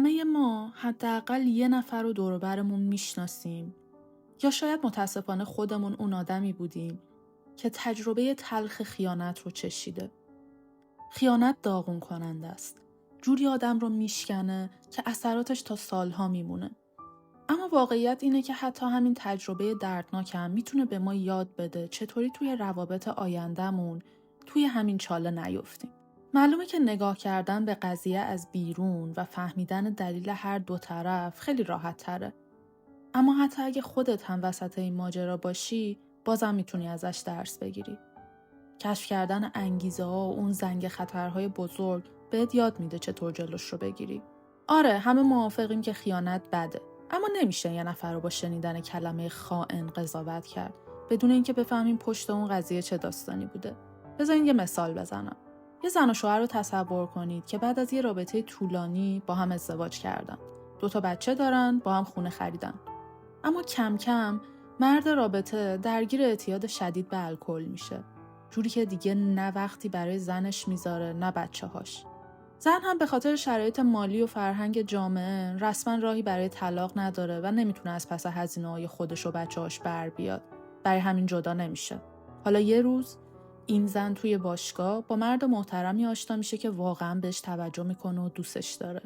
همه ما حداقل یه نفر رو دور و برمون میشناسیم یا شاید متاسفانه خودمون اون آدمی بودیم که تجربه تلخ خیانت رو چشیده. خیانت داغون کننده است. جوری آدم رو میشکنه که اثراتش تا سالها میمونه. اما واقعیت اینه که حتی همین تجربه دردناک هم میتونه به ما یاد بده چطوری توی روابط آینده‌مون توی همین چاله نیفتیم. معلومه که نگاه کردن به قضیه از بیرون و فهمیدن دلیل هر دو طرف خیلی راحت تره. اما حتی اگه خودت هم وسط این ماجرا باشی، بازم میتونی ازش درس بگیری. کشف کردن انگیزه ها و اون زنگ خطرهای بزرگ بهت یاد میده چطور جلوش رو بگیری. آره، همه موافقیم که خیانت بده، اما نمیشه یه نفر رو با شنیدن کلمه خائن قضاوت کرد بدون اینکه بفهمیم پشت اون قضیه چه داستانی بوده. بذارین یه مثال بزنم. یه زن و شوهر رو تصور کنید که بعد از یه رابطه طولانی با هم ازدواج کردن. 2 بچه دارن، با هم خونه خریدن. اما کم کم مرد رابطه درگیر اعتیاد شدید به الکل میشه. جوری که دیگه نه وقتی برای زنش میذاره نه بچه‌هاش. زن هم به خاطر شرایط مالی و فرهنگ جامعه رسما راهی برای طلاق نداره و نمیتونه از پس هزینه‌های خودش و بچه‌هاش بر بیاد. برای همین جدا نمیشه. حالا یه روز این زن توی باشگاه با مرد محترمی آشنا میشه که واقعا بهش توجه میکنه و دوستش داره.